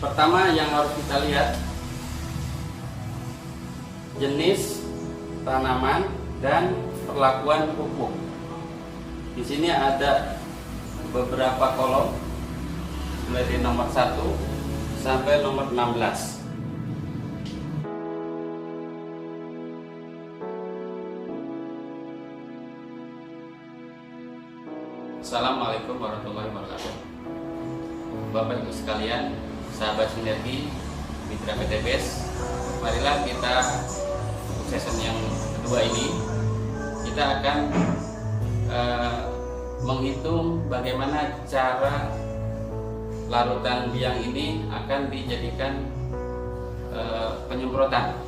Pertama yang harus kita lihat jenis tanaman dan perlakuan pupuk. Di sini ada beberapa kolom mulai dari nomor 1 sampai nomor 16. Assalamualaikum warahmatullahi wabarakatuh. Bapak Ibu sekalian, sahabat sinergi, mitra PTBS, marilah kita untuk season yang kedua ini kita akan menghitung bagaimana cara larutan biang ini akan dijadikan penyemprotan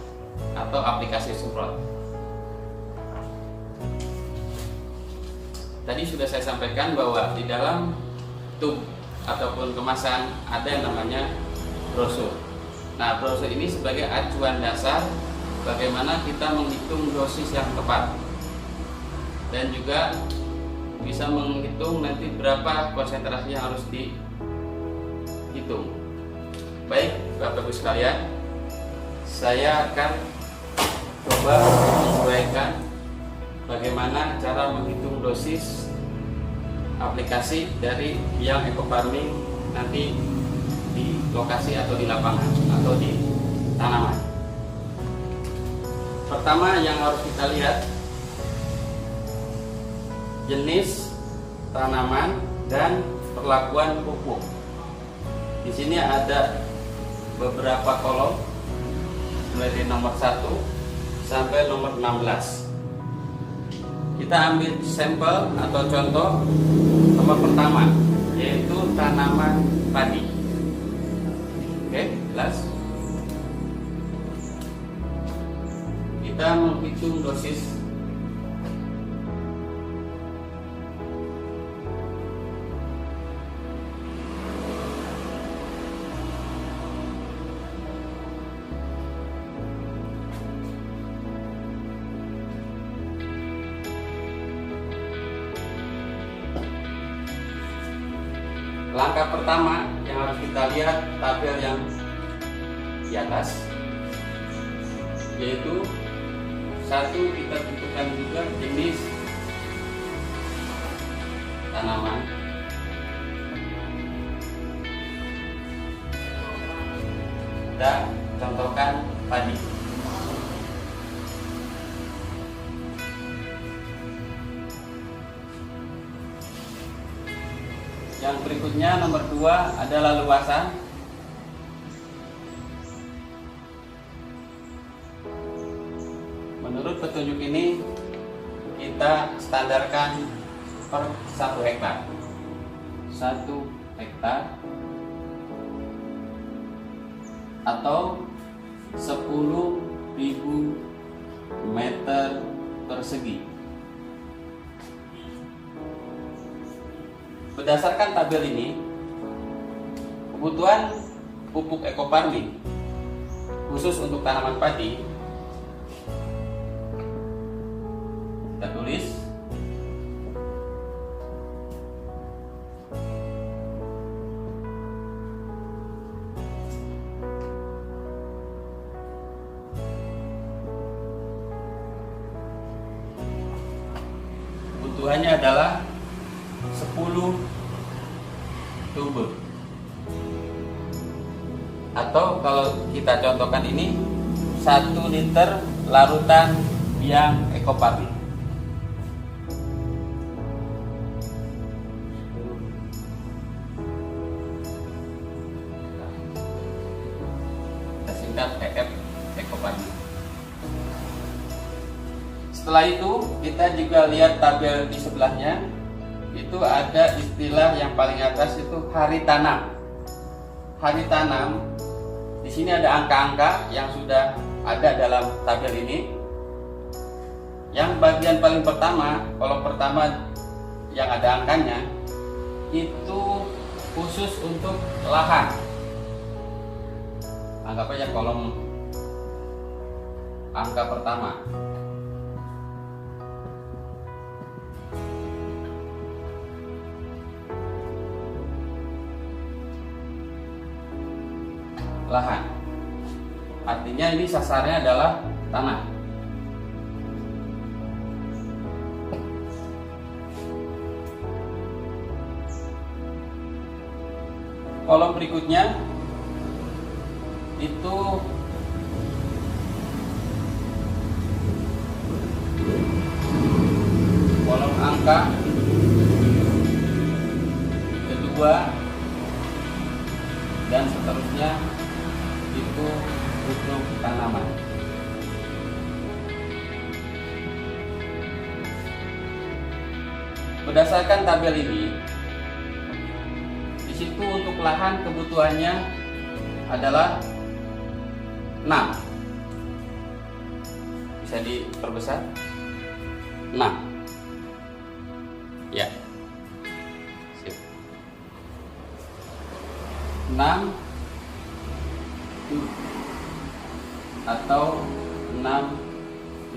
atau aplikasi semprot. Tadi sudah saya sampaikan bahwa di dalam tub ataupun kemasan ada yang namanya brosur. Nah, brosur ini sebagai acuan dasar bagaimana kita menghitung dosis yang tepat dan juga bisa menghitung nanti berapa konsentrasi yang harus dihitung. Baik, Bapak Ibu sekalian, saya akan coba mengurai bagaimana cara menghitung dosis aplikasi dari biang ekofarming nanti di lokasi atau di lapangan atau di tanaman. Pertama yang harus kita lihat jenis tanaman dan perlakuan pupuk. Di sini ada beberapa kolom mulai dari nomor 1 sampai nomor 16. Kita ambil sampel atau contoh nomor pertama, yaitu tanaman padi. Oke, jelas? Kita menghitung dosis langkah pertama yang harus kita lihat tabel yang di atas, yaitu satu kita tentukan juga jenis tanaman, dan contohkan padi. Yang berikutnya nomor 2 adalah luasan. Menurut petunjuk ini kita standarkan per 1 hektar. 1 hektar atau 10.000 meter persegi. Berdasarkan tabel ini, kebutuhan pupuk ekofarming khusus untuk tanaman padi kita tulis kebutuhannya adalah 10 tube, atau kalau kita contohkan ini 1 liter larutan biang ekofarming. Kita singkat EF ekofarming. Setelah itu kita juga lihat tabel di sebelahnya. Itu ada istilah yang paling atas, itu hari tanam. Hari tanam di sini ada angka-angka yang sudah ada dalam tabel ini. Yang bagian paling pertama, kolom pertama yang ada angkanya, itu khusus untuk lahan. Anggap aja kolom angka pertama. lahan. Artinya ini sasarnya adalah tanah. Kolom berikutnya itu kolom angka kedua dan seterusnya itu untuk tanaman. Berdasarkan tabel ini, di situ untuk lahan kebutuhannya adalah 6. Bisa diperbesar 6. Ya. Sip. 6 atau 6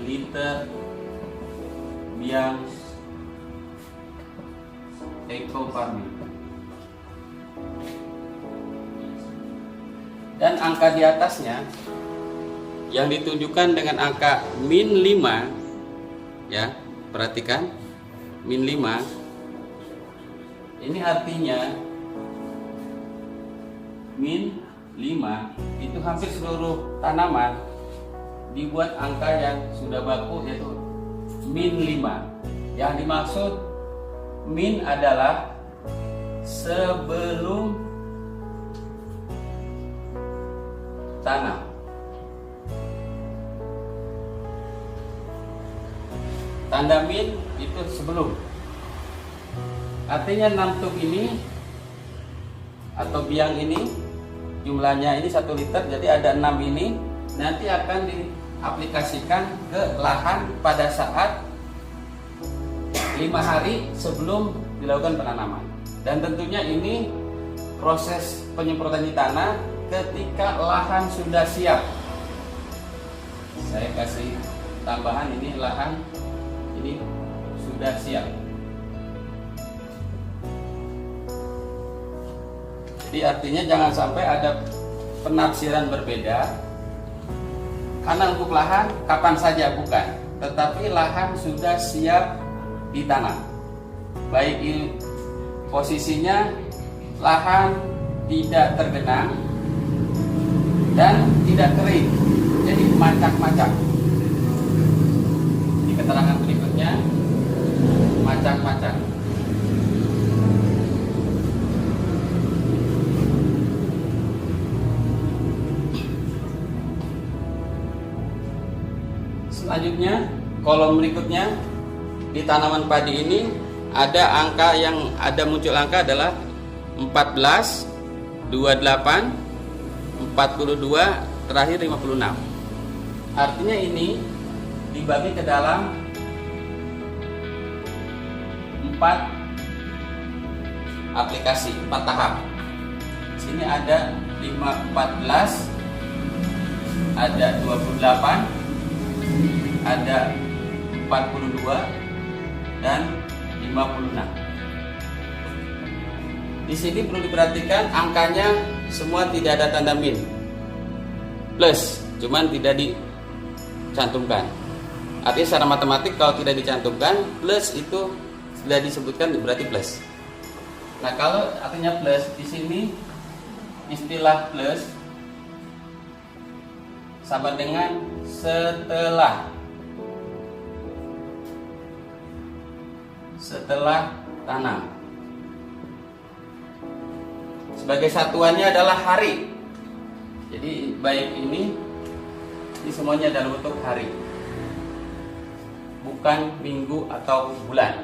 liter biang eco farming. Dan angka di atasnya yang ditunjukkan dengan angka -5, ya, perhatikan -5. Ini artinya -5 itu hampir seluruh tanaman dibuat angka yang sudah baku, yaitu -5. Yang dimaksud min adalah sebelum tanam. Tanda min itu sebelum. Artinya 6 tub ini atau biang ini jumlahnya ini 1 liter, jadi ada 6 ini nanti akan diaplikasikan ke lahan pada saat 5 hari sebelum dilakukan penanaman. Dan tentunya ini proses penyemprotan di tanah ketika lahan sudah siap. Saya kasih tambahan, ini lahan ini sudah siap. Jadi artinya jangan sampai ada penafsiran berbeda. Karena untuk lahan kapan saja bukan, tetapi lahan sudah siap ditanam. Baik ini posisinya lahan tidak tergenang dan tidak kering, jadi macak-macak. Di keterangan berikutnya macak-macak. Selanjutnya kolom berikutnya, di tanaman padi ini ada angka yang ada muncul angka adalah 14, 28, 42, terakhir 56. Artinya ini dibagi ke dalam 4 aplikasi, 4 tahap. Sini ada 14, ada 28, ada 42 dan 56. Di sini perlu diperhatikan angkanya semua tidak ada tanda min, plus, cuman tidak dicantumkan. Artinya secara matematik kalau tidak dicantumkan, plus itu sudah disebutkan berarti plus. Nah, kalau artinya plus di sini istilah plus sama dengan setelah tanam. Sebagai satuannya adalah hari. Jadi baik ini semuanya dalam bentuk hari, bukan minggu atau bulan.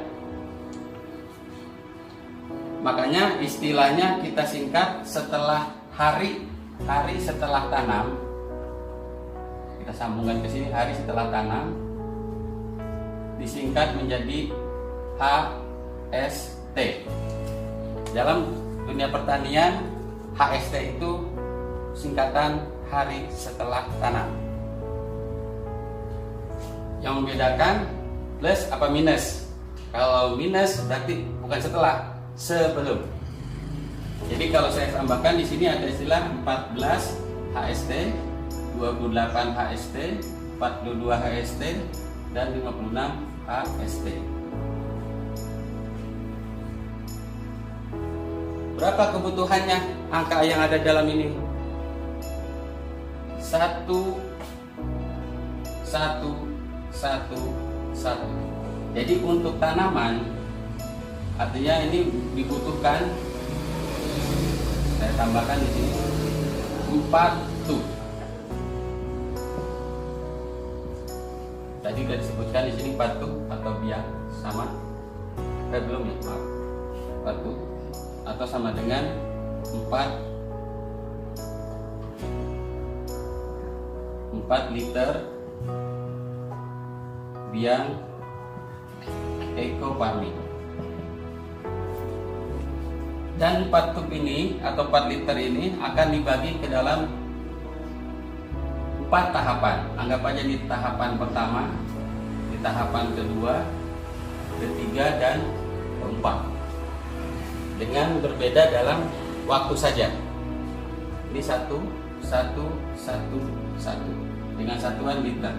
Makanya istilahnya kita singkat setelah hari setelah tanam. Kita sambungkan ke sini, hari setelah tanam disingkat menjadi HST. Dalam dunia pertanian, HST itu singkatan hari setelah tanam. Yang membedakan plus apa minus. Kalau minus berarti bukan setelah, sebelum. Jadi kalau saya tambahkan di sini ada istilah 14, HST, 28 HST, 42 HST, dan 56 HST. Berapa kebutuhannya angka yang ada dalam ini? 1 1 1 1. Jadi untuk tanaman artinya ini dibutuhkan, saya tambahkan di sini 4 tub. Tadi sudah disebutkan di sini 4 tub atau biang sama. Belum ya, maaf. 4 tub atau sama dengan 4 liter biang ekoparmin. Dan 4 tub ini atau 4 liter ini akan dibagi ke dalam 4 tahapan. Anggap aja di tahapan pertama, di tahapan kedua, ketiga, dan keempat, dengan berbeda dalam waktu saja. Ini 1 1 1 1 dengan satuan liter.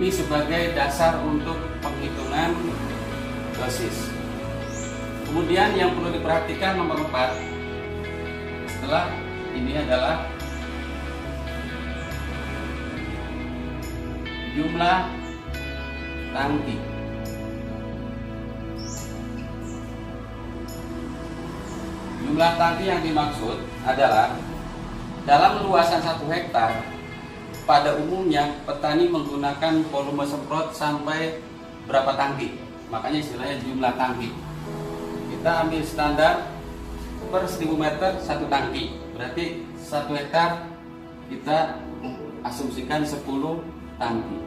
Ini sebagai dasar untuk penghitungan dosis. Kemudian yang perlu diperhatikan nomor 4 setelah ini adalah jumlah tangki. Jumlah tangki yang dimaksud adalah dalam luasan 1 hektar. Pada umumnya petani menggunakan volume semprot sampai berapa tangki, makanya istilahnya jumlah tangki. Kita ambil standar per 1000 meter 1 tangki, berarti 1 hektar kita asumsikan 10 tangki.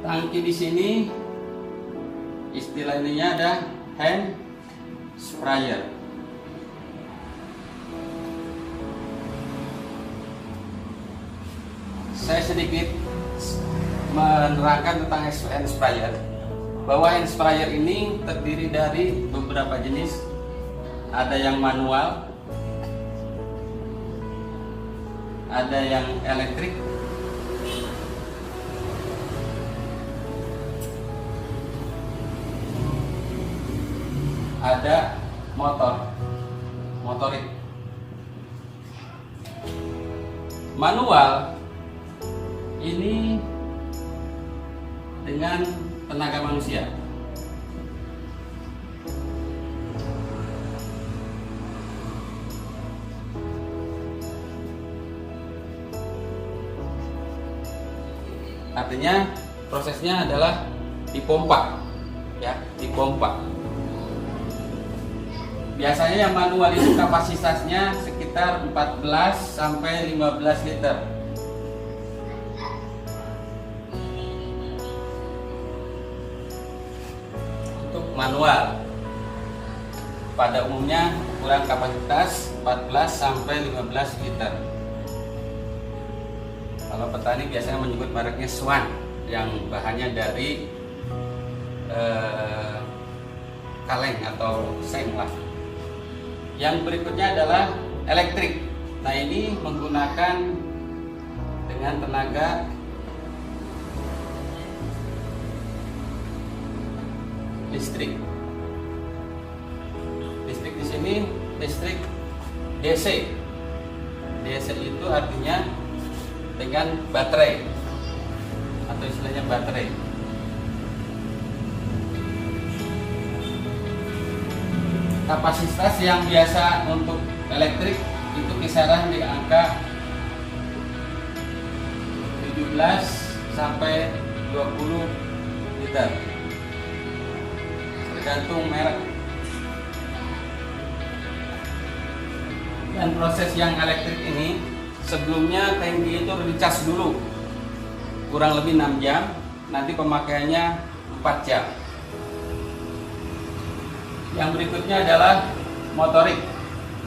Tangki di sini istilahnya ada hand sprayer. Saya sedikit menerangkan tentang hand sprayer, bahwa hand sprayer ini terdiri dari beberapa jenis. Ada yang manual, ada yang elektrik, ada motorik. Manual ini dengan tenaga manusia. Artinya prosesnya adalah dipompa, ya, dipompa. Biasanya yang manual itu kapasitasnya sekitar 14 sampai 15 liter. Manual pada umumnya ukuran kapasitas 14 sampai 15 liter. Kalau petani biasanya menyebut mereknya Swan yang bahannya dari kaleng atau seng lah. Yang berikutnya adalah elektrik. Nah, ini menggunakan dengan tenaga listrik. Listrik di sini listrik DC. DC itu artinya dengan baterai atau istilahnya baterai. Kapasitas yang biasa untuk elektrik itu kisaran di angka 17 sampai 20 liter. Tergantung merek. Dan proses yang elektrik ini sebelumnya tangki itu dicas dulu kurang lebih 6 jam, nanti pemakaiannya 4 jam. Yang berikutnya adalah motorik.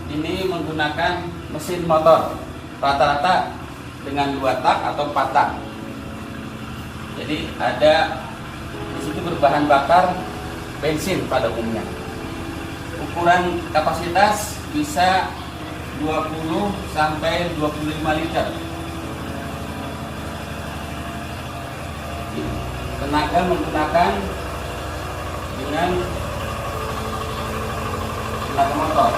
Ini menggunakan mesin motor rata-rata dengan 2 tak atau 4 tak. Jadi ada di situ berbahan bakar bensin pada umumnya. Ukuran kapasitas bisa 20 sampai 25 liter. Tenaga menggunakan dengan tenaga motor.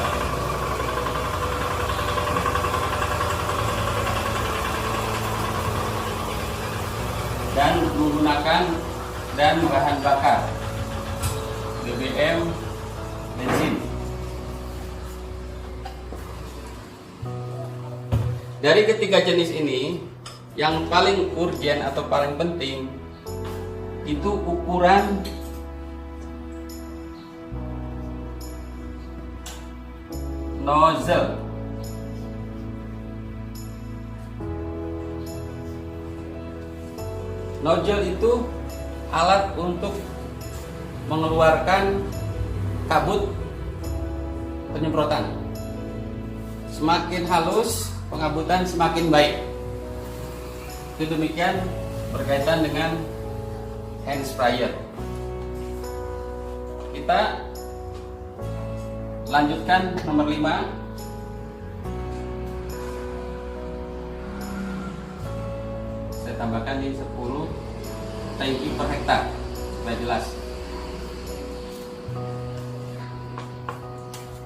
Dan menggunakan bahan bakar BBM, bensin. Dari ketiga jenis ini, yang paling urgen atau paling penting itu ukuran nozzle. Nozzle itu alat untuk mengeluarkan kabut penyemprotan. Semakin halus pengabutan semakin baik. Itu demikian berkaitan dengan hand sprayer. Kita lanjutkan nomor 5. Saya tambahkan di 10 tangki per hektar supaya jelas.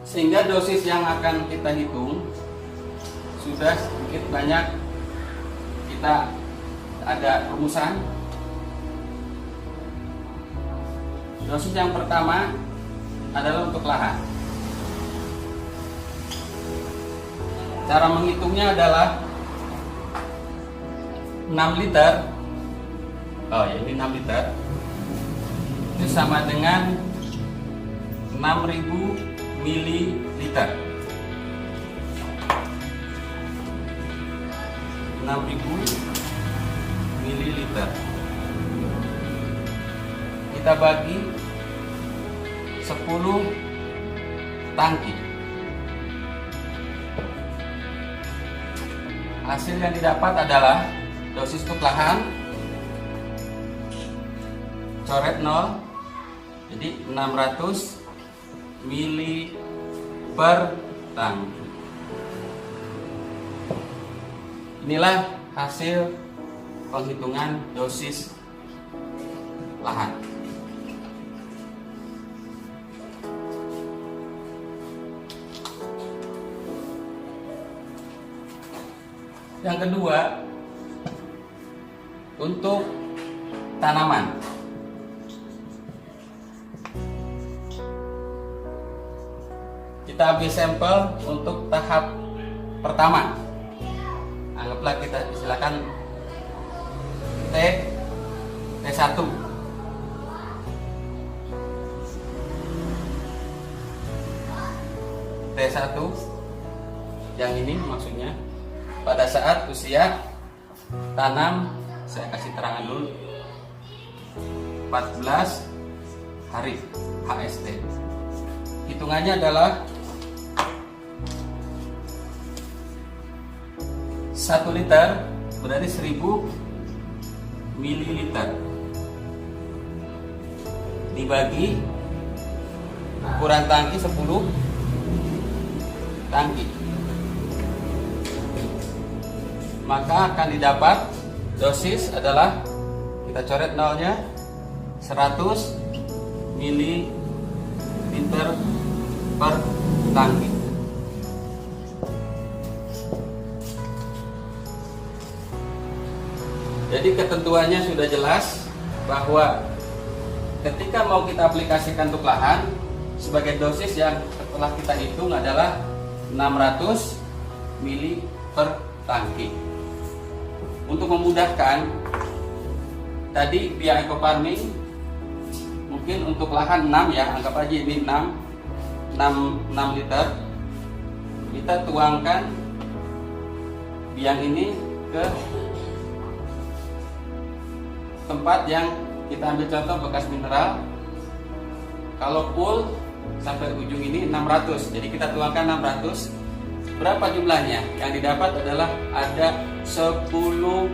Sehingga dosis yang akan kita hitung sudah sedikit banyak kita ada rumusan. Dosis yang pertama adalah untuk lahan. Cara menghitungnya adalah 6 liter. Oh ya, ini 6 liter. Itu sama dengan 6000 mililiter. 6000 mililiter. Kita bagi 10 tangki. Hasil yang didapat adalah dosis untuk lahan coret 0, jadi 600 mili per tangki. Inilah hasil penghitungan dosis lahan. Yang kedua, untuk tanaman. Kita ambil sampel untuk tahap pertama. Anggaplah kita silakan T1. T1 yang ini maksudnya pada saat usia tanam, saya kasih terangan dulu, 14 hari HST. Hitungannya adalah 1 liter berarti 1000 mililiter dibagi ukuran tangki 10 tangki, maka akan didapat dosis adalah, kita coret nolnya, 100 mililiter per tangki. Jadi ketentuannya sudah jelas bahwa ketika mau kita aplikasikan untuk lahan, sebagai dosis yang setelah kita hitung adalah 600 mili per tangki. Untuk memudahkan, tadi via eco farming mungkin untuk lahan 6 ya, anggap aja ini 6 liter. Kita tuangkan biang ini ke tempat yang kita ambil contoh bekas mineral. Kalau full sampai ujung ini 600, jadi kita tuangkan 600. Berapa jumlahnya? Yang didapat adalah ada 10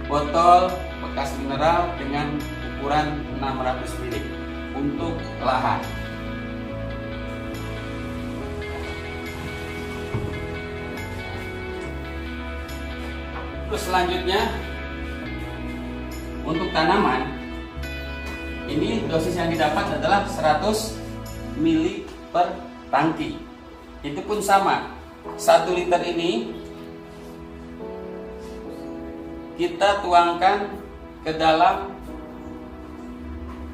botol bekas mineral dengan ukuran 600 ml untuk lahan. Terus selanjutnya untuk tanaman, ini dosis yang didapat adalah 100 ml per tangki. Itu pun sama, 1 liter ini kita tuangkan ke dalam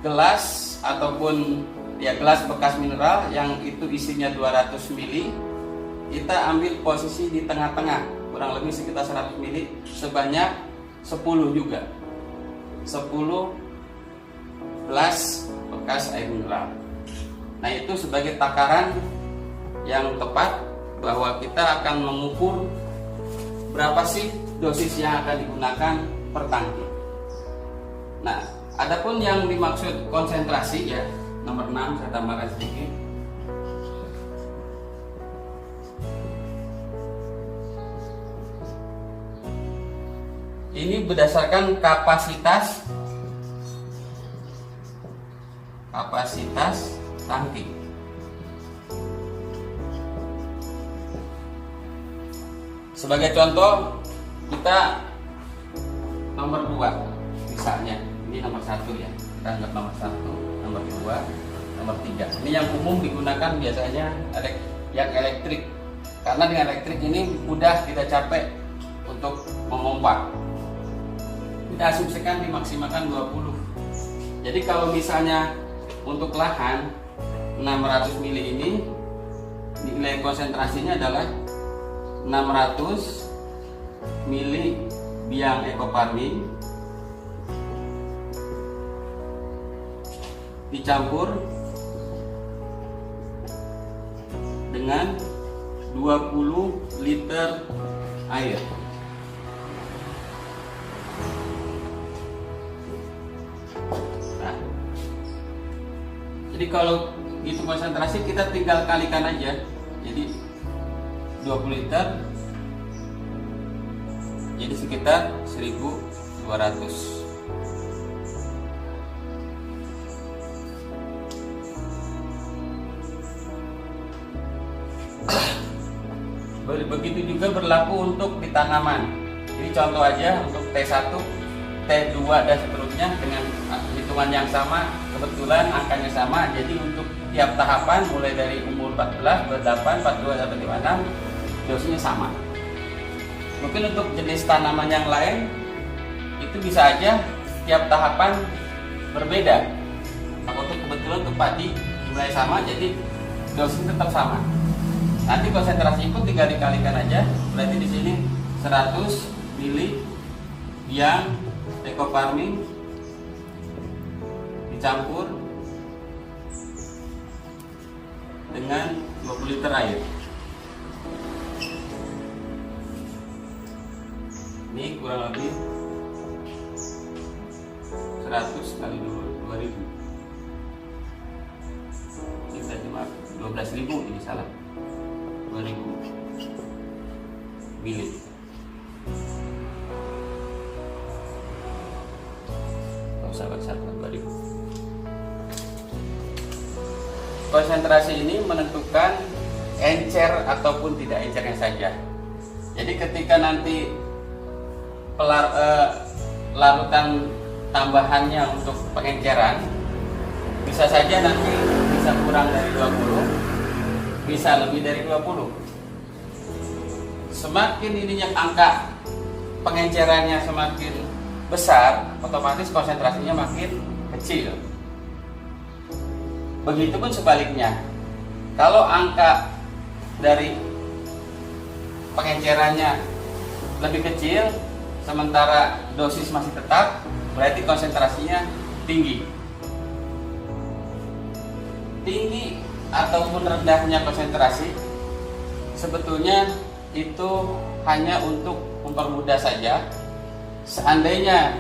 gelas ataupun gelas bekas mineral yang itu isinya 200 ml. Kita ambil posisi di tengah-tengah, kurang lebih sekitar 100 ml, sebanyak 10 juga. 10 gelas bekas air mineral. Nah, itu sebagai takaran yang tepat bahwa kita akan mengukur berapa sih dosis yang akan digunakan per tangki. Nah, adapun yang dimaksud konsentrasi ya, nomor 6 saya tambahkan sedikit. Ini berdasarkan kapasitas tangki. Sebagai contoh, kita nomor 2 misalnya, ini nomor 1 ya, kita anggap nomor 1, nomor 2, nomor 3. Ini yang umum digunakan biasanya yang elektrik, karena dengan elektrik ini mudah kita capek untuk memompa. Kita asumsikan dimaksimalkan 20. Jadi kalau misalnya untuk lahan 600 ml ini nilai konsentrasinya adalah 600 ml biang ekoparmin dicampur dengan 20 liter air. Jadi kalau itu konsentrasi kita tinggal kalikan aja. Jadi 20 liter jadi sekitar 1200. Begitu juga berlaku untuk di tanaman. Jadi contoh aja untuk T1, T2 dan seterusnya dengan hitungan yang sama, kebetulan angkanya sama. Jadi untuk tiap tahapan mulai dari umur 14, 28, 42 sampai 56 dosisnya sama. Mungkin untuk jenis tanaman yang lain itu bisa aja tiap tahapan berbeda. Untuk kebetulan untuk padi mulai sama, jadi dosisnya tetap sama. Nanti konsentrasi pun tinggal dikalikan aja. Berarti di sini 100 ml biang ekoparmin dicampur dengan 20 liter air. Ini kurang lebih 100 kali 2000. Ini saya cuma 12.000, ini salah. 2000 ml. Sahabat-sahabat 2000. Konsentrasi ini menentukan encer ataupun tidak encernya saja. Jadi ketika nanti larutan tambahannya untuk pengenceran bisa saja nanti bisa kurang dari 20, bisa lebih dari 20. Semakin ininya angka pengencerannya semakin besar, otomatis konsentrasinya makin kecil. Begitupun sebaliknya, kalau angka dari pengencerannya lebih kecil sementara dosis masih tetap, berarti konsentrasinya tinggi. Tinggi ataupun rendahnya konsentrasi sebetulnya itu hanya untuk mempermudah saja. Seandainya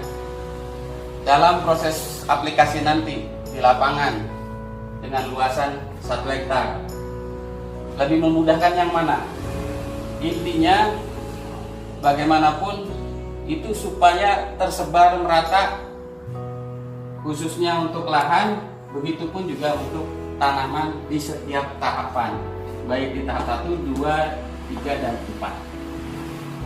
dalam proses aplikasi nanti di lapangan dengan luasan 1 hektar, lebih memudahkan yang mana? Intinya bagaimanapun itu supaya tersebar merata, khususnya untuk lahan, begitupun juga untuk tanaman di setiap tahapan, baik di tahap 1, 2, 3, dan 4.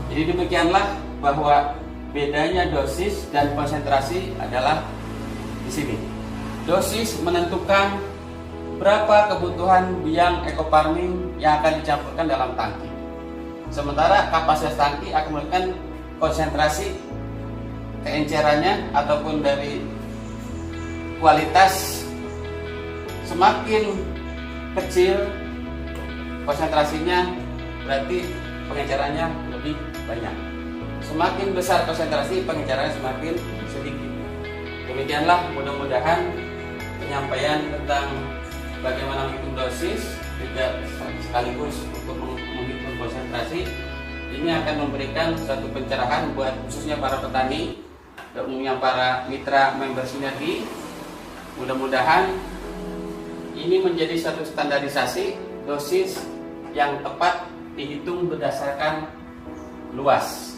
Jadi demikianlah bahwa bedanya dosis dan konsentrasi adalah di sini. Dosis menentukan berapa kebutuhan biang ekofarming yang akan dicampurkan dalam tangki. Sementara kapasitas tangki akan menentukan konsentrasi keencerannya ataupun dari kualitas. Semakin kecil konsentrasinya berarti pengencerannya lebih banyak. Semakin besar konsentrasi, pengencerannya semakin sedikit. Demikianlah mudah-mudahan penyampaian tentang bagaimana menghitung dosis juga sekaligus untuk menghitung konsentrasi ini akan memberikan satu pencerahan buat khususnya para petani dan umumnya para mitra member Sinergi. Mudah-mudahan ini menjadi satu standarisasi dosis yang tepat dihitung berdasarkan luas.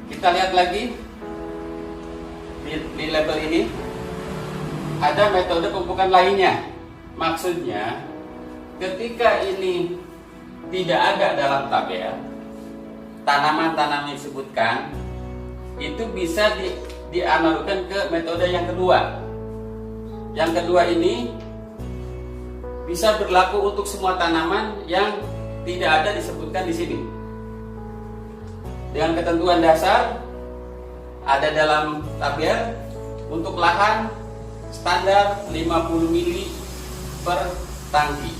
Kita lihat lagi di level ini ada metode pemupukan lainnya. Maksudnya ketika ini tidak ada dalam tabel tanaman-tanaman yang disebutkan, itu bisa dianalogkan ke metode yang kedua. Yang kedua ini bisa berlaku untuk semua tanaman yang tidak ada disebutkan di sini. Dengan ketentuan dasar ada dalam tabel untuk lahan standar 50 mili per tangki.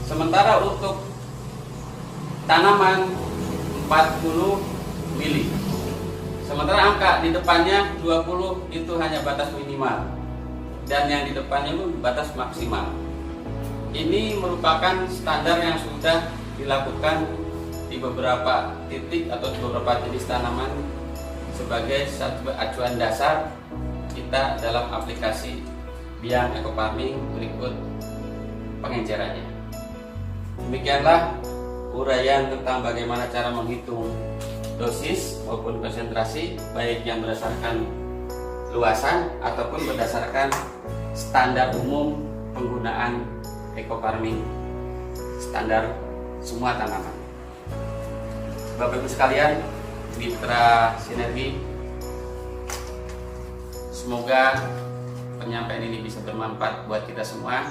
Sementara untuk tanaman 40 mili. Sementara angka di depannya 20 itu hanya batas minimal dan yang di depannya itu batas maksimal. Ini merupakan standar yang sudah dilakukan di beberapa titik atau beberapa jenis tanaman sebagai satu acuan dasar kita dalam aplikasi biang ekofarming berikut pengencerannya. Demikianlah uraian tentang bagaimana cara menghitung dosis maupun konsentrasi, baik yang berdasarkan luasan ataupun berdasarkan standar umum penggunaan ekofarming standar semua tanaman. Bapak Ibu sekalian, mitra Sinergi, semoga penyampaian ini bisa bermanfaat buat kita semua,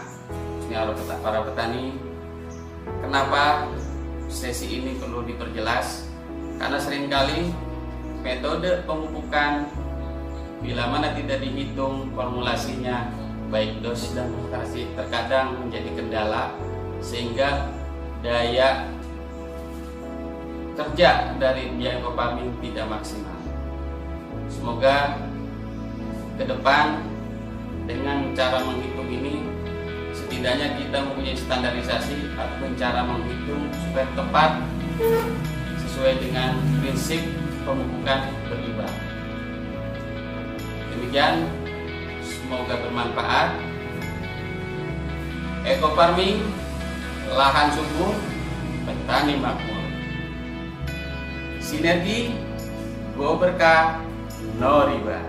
khususnya para petani. Kenapa sesi ini perlu diperjelas? Karena seringkali metode pemupukan bila mana tidak dihitung formulasinya baik dosis dan konsentrasi terkadang menjadi kendala sehingga daya kerja dari biang ekofarming tidak maksimal. Semoga ke depan dengan cara menghitung ini setidaknya kita mempunyai standarisasi atau cara menghitung supaya tepat sesuai dengan prinsip pemupukan berimbang. Demikian, semoga bermanfaat. Ekofarming, lahan subur, petani makmur. Sinergi, go berkah, no riba.